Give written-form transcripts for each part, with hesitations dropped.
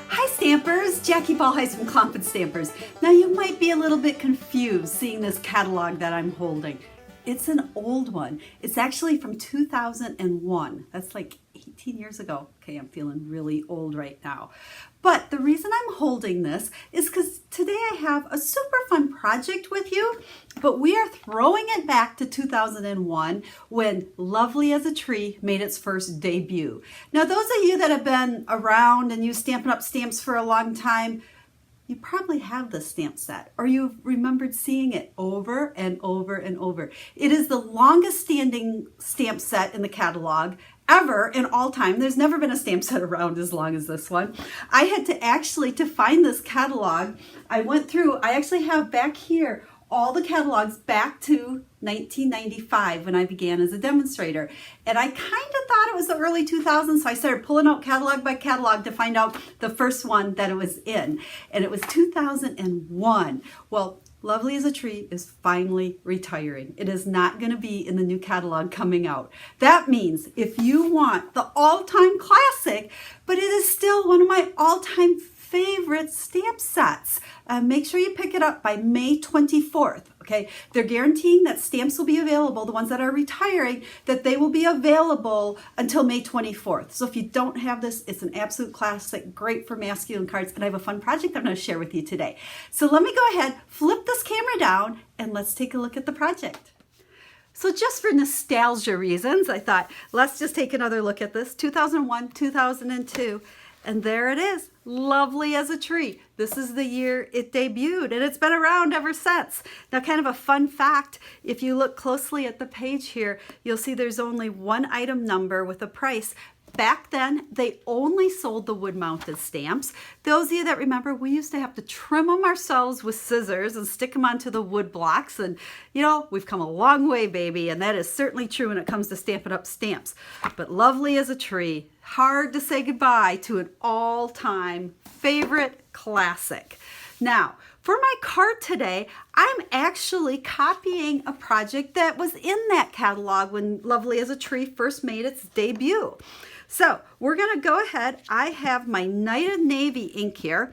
Hi Stampers, Jackie Bolhuis from Klompen Stampers. Now you might be a little bit confused seeing this catalog that I'm holding. It's an old one. It's actually from 2001. That's like 18 years ago. Okay, I'm feeling really old right now. But the reason I'm holding this is because today I have a super fun project with you, but we are throwing it back to 2001 when Lovely as a Tree made its first debut. Now those of you that have been around and used Stampin' Up! Stamps for a long time, you probably have this stamp set, or you've remembered seeing it over and over and over. It is the longest standing stamp set in the catalog ever in all time. There's never been a stamp set around as long as this one. I had to find this catalog, I actually have back here all the catalogs back to 1995 when I began as a demonstrator. And I kind of thought it was the early 2000s, so I started pulling out catalog by catalog to find out the first one that it was in. And it was 2001. Well, Lovely as a Tree is finally retiring. It is not going to be in the new catalog coming out. That means if you want the all-time classic, but it is still one of my all-time favorite stamp sets, make sure you pick it up by May 24th. Okay, they're guaranteeing that stamps will be available, the ones that are retiring, that they will be available until May 24th. So if you don't have this, it's an absolute classic, great for masculine cards, and I have a fun project I'm going to share with you today. So let me go ahead, flip this camera down, and let's take a look at the project. So just for nostalgia reasons, I thought, let's just take another look at this, 2001, 2002. And there it is, Lovely as a Tree. This is the year it debuted, and it's been around ever since. Now, kind of a fun fact, if you look closely at the page here, you'll see there's only one item number with a price. Back then, they only sold the wood-mounted stamps. Those of you that remember, we used to have to trim them ourselves with scissors and stick them onto the wood blocks. And, you know, we've come a long way, baby, and that is certainly true when it comes to Stampin' Up! Stamps. But Lovely as a Tree, hard to say goodbye to an all-time favorite classic. Now, for my card today, I'm actually copying a project that was in that catalog when Lovely as a Tree first made its debut. So we're going to go ahead. I have my Night of Navy ink here,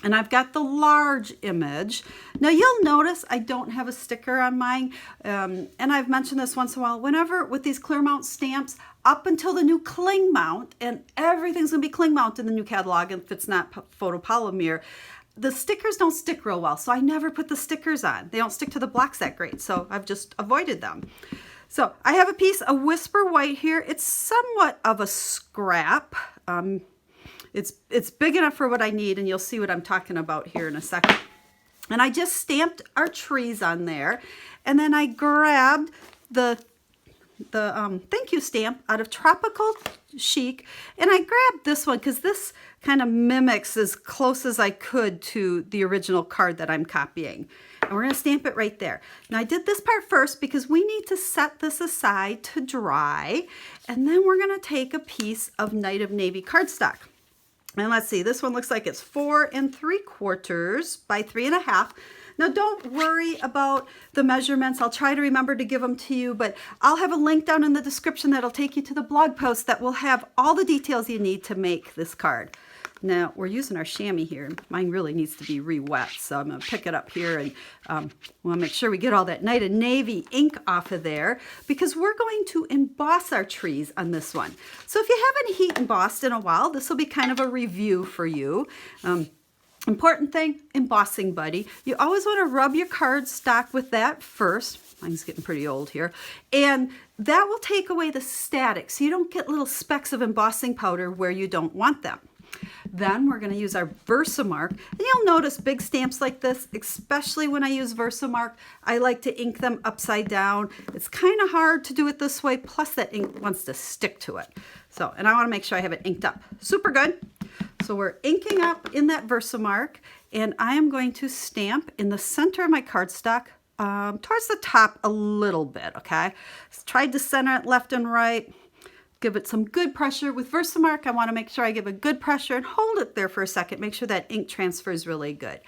and I've got the large image. Now you'll notice I don't have a sticker on mine, and I've mentioned this once in a while. Whenever with these clear mount stamps, up until the new cling mount, and everything's going to be cling mount in the new catalog if it's not photopolymer, the stickers don't stick real well, so I never put the stickers on. They don't stick to the blocks that great, so I've just avoided them. So I have a piece of Whisper White here. It's somewhat of a scrap. It's big enough for what I need, and you'll see what I'm talking about here in a second. And I just stamped our trees on there, and then I grabbed the thank you stamp out of Tropical Chic, and I grabbed this one because this kind of mimics as close as I could to the original card that I'm copying. And we're going to stamp it right there. Now I did this part first because we need to set this aside to dry, and then we're going to take a piece of Night of Navy cardstock. And let's see, this one looks like it's 4 3/4 by 3 1/2. Now don't worry about the measurements. I'll try to remember to give them to you, but I'll have a link down in the description that'll take you to the blog post that will have all the details you need to make this card. Now we're using our chamois here. Mine really needs to be re-wet, so I'm going to pick it up here and we'll make sure we get all that Night of Navy ink off of there because we're going to emboss our trees on this one. So if you haven't heat embossed in a while, this will be kind of a review for you. Important thing, embossing buddy. You always want to rub your cardstock with that first. Mine's getting pretty old here. And that will take away the static so you don't get little specks of embossing powder where you don't want them. Then we're going to use our Versamark. And you'll notice big stamps like this, especially when I use Versamark, I like to ink them upside down. It's kind of hard to do it this way, plus that ink wants to stick to it. So, and I want to make sure I have it inked up. Super good. So we're inking up in that Versamark, and I am going to stamp in the center of my cardstock towards the top a little bit, okay? Tried to center it left and right. Give it some good pressure. With Versamark, I want to make sure I give a good pressure and hold it there for a second. Make sure that ink transfers really good.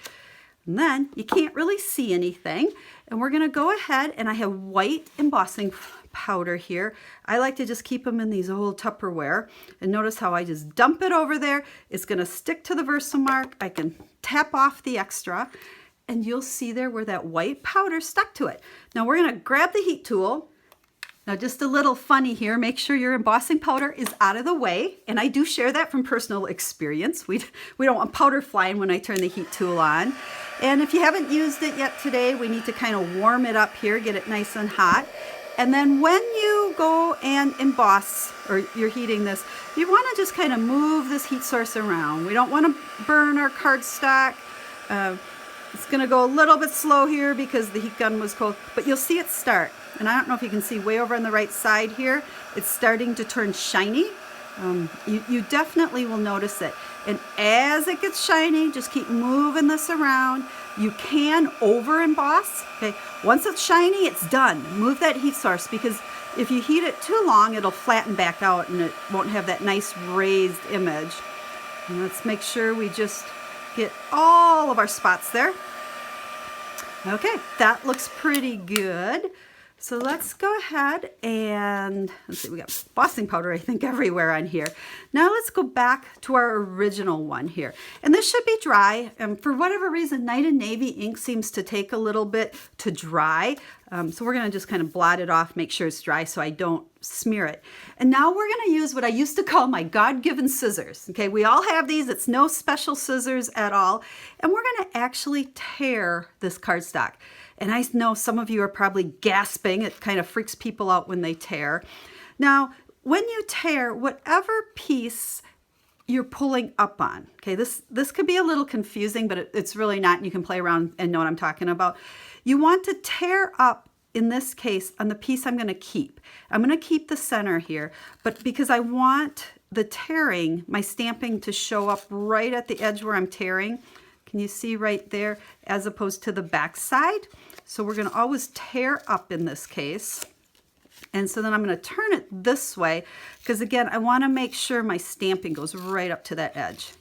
And then you can't really see anything. And we're going to go ahead, and I have white embossing powder here. I like to just keep them in these old Tupperware. And notice how I just dump it over there. It's going to stick to the Versamark. I can tap off the extra. And you'll see there where that white powder stuck to it. Now we're going to grab the heat tool. Now just a little funny here, make sure your embossing powder is out of the way. And I do share that from personal experience. We don't want powder flying when I turn the heat tool on. And if you haven't used it yet today, we need to kind of warm it up here, get it nice and hot. And then when you go and emboss, or you're heating this, you want to just kind of move this heat source around. We don't want to burn our cardstock. It's going to go a little bit slow here because the heat gun was cold, but you'll see it start. And I don't know if you can see way over on the right side here, it's starting to turn shiny. You definitely will notice it. And as it gets shiny, just keep moving this around. You can over emboss. Okay, once it's shiny, it's done. Move that heat source, because if you heat it too long, it'll flatten back out and it won't have that nice raised image. And let's make sure we just get all of our spots there. Okay, that looks pretty good. So let's go ahead and, let's see, we got embossing powder, I think, everywhere on here. Now let's go back to our original one here. And this should be dry. And for whatever reason, Night and Navy ink seems to take a little bit to dry. So we're gonna just kind of blot it off, make sure it's dry so I don't smear it. And now we're gonna use what I used to call my God-given scissors. Okay, we all have these, it's no special scissors at all. And we're gonna actually tear this cardstock. And I know some of you are probably gasping. It kind of freaks people out when they tear. Now, when you tear, whatever piece you're pulling up on, okay, this could be a little confusing, but it's really not, and you can play around and know what I'm talking about. You want to tear up, in this case, on the piece I'm going to keep. I'm going to keep the center here, but because I want the tearing, my stamping to show up right at the edge where I'm tearing. Can you see right there, as opposed to the back side? So we're going to always tear up in this case. And so then I'm going to turn it this way, because again, I want to make sure my stamping goes right up to that edge.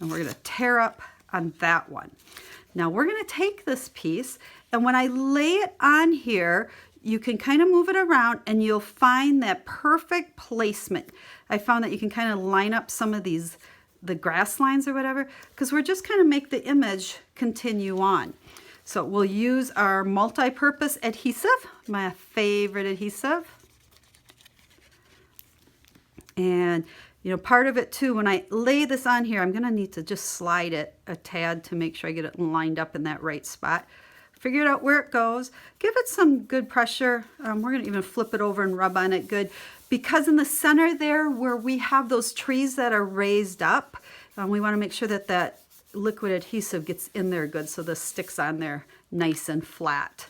And we're going to tear up on that one. Now we're going to take this piece, and when I lay it on here, you can kind of move it around and you'll find that perfect placement. I found that you can kind of line up some of these, the grass lines or whatever, because we're just kind of make the image continue on. So we'll use our multi-purpose adhesive, my favorite adhesive. And you know, part of it too, when I lay this on here, I'm gonna need to just slide it a tad to make sure I get it lined up in that right spot. Figure out where it goes. Give it some good pressure. We're gonna even flip it over and rub on it good, because in the center there where we have those trees that are raised up, we wanna make sure that that liquid adhesive gets in there good so this sticks on there nice and flat.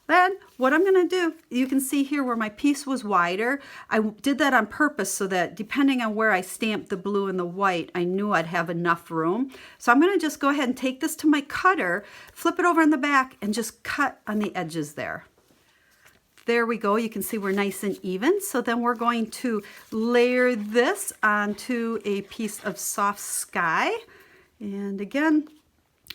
Then what I'm going to do, you can see here where my piece was wider. I did that on purpose so that depending on where I stamped the blue and the white, I knew I'd have enough room. So I'm going to just go ahead and take this to my cutter, flip it over in the back, and just cut on the edges there. There we go. You can see we're nice and even. So then we're going to layer this onto a piece of soft sky. And again,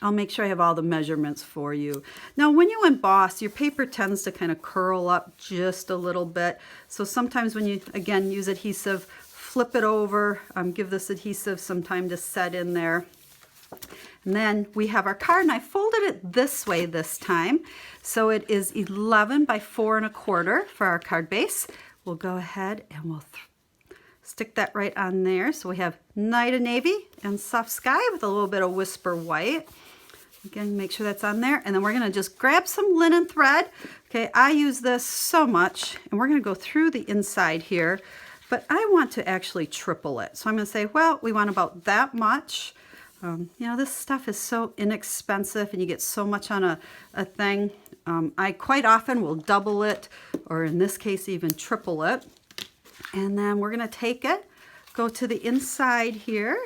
I'll make sure I have all the measurements for you. Now, when you emboss, your paper tends to kind of curl up just a little bit. So sometimes when you, again, use adhesive, flip it over, give this adhesive some time to set in there. And then we have our card, and I folded it this way this time. So it is 11 by 4 1/4 for our card base. We'll go ahead and we'll stick that right on there. So we have Night and Navy and Soft Sky with a little bit of Whisper White. Again, make sure that's on there. And then we're going to just grab some linen thread. Okay, I use this so much, and we're going to go through the inside here, but I want to actually triple it. So I'm going to say, well, we want about that much. You know, this stuff is so inexpensive and you get so much on a thing. I quite often will double it, or in this case, even triple it. And then we're going to take it, go to the inside here.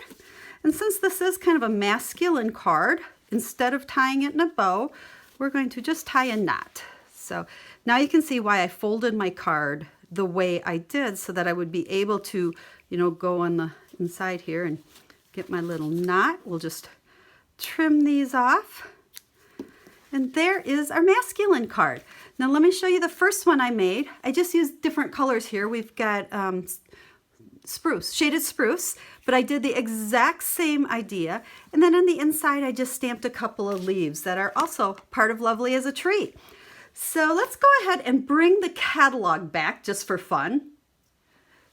And since this is kind of a masculine card, instead of tying it in a bow, we're going to just tie a knot. So now you can see why I folded my card the way I did, so that I would be able to, you know, go on the inside here and get my little knot. We'll just trim these off. And there is our masculine card. Now let me show you the first one I made. I just used different colors here. We've got spruce, shaded spruce, but I did the exact same idea. And then on the inside, I just stamped a couple of leaves that are also part of Lovely as a Tree. So let's go ahead and bring the catalog back just for fun.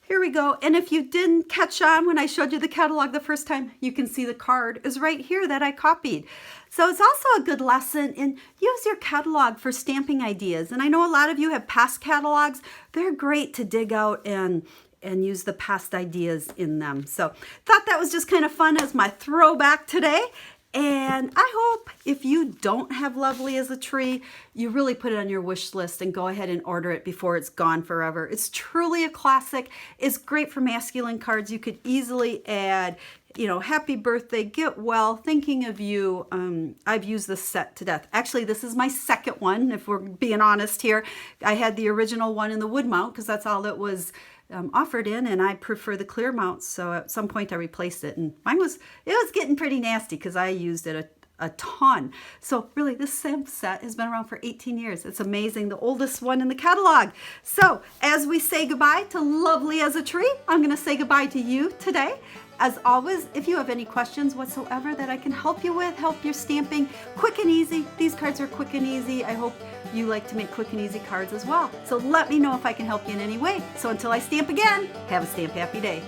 Here we go. And if you didn't catch on when I showed you the catalog the first time, you can see the card is right here that I copied. So it's also a good lesson in use your catalog for stamping ideas. And I know a lot of you have past catalogs. They're great to dig out and use the past ideas in them. So thought that was just kind of fun as my throwback today. And I hope if you don't have Lovely as a Tree, you really put it on your wish list and go ahead and order it before it's gone forever. It's truly a classic. It's great for masculine cards. You could easily add, you know, happy birthday, get well, thinking of you. I've used this set to death. Actually, this is my second one, if we're being honest here. I had the original one in the wood mount because that's all it was offered in, and I prefer the clear mounts, so at some point I replaced it, and it was getting pretty nasty because I used it a ton. So really, this same set has been around for 18 years. It's amazing, the oldest one in the catalog. So as we say goodbye to Lovely as a Tree, I'm going to say goodbye to you today. As always, if you have any questions whatsoever that I can help you with, help your stamping quick and easy. These cards are quick and easy. I hope you like to make quick and easy cards as well. So let me know if I can help you in any way. So until I stamp again, have a stamp happy day.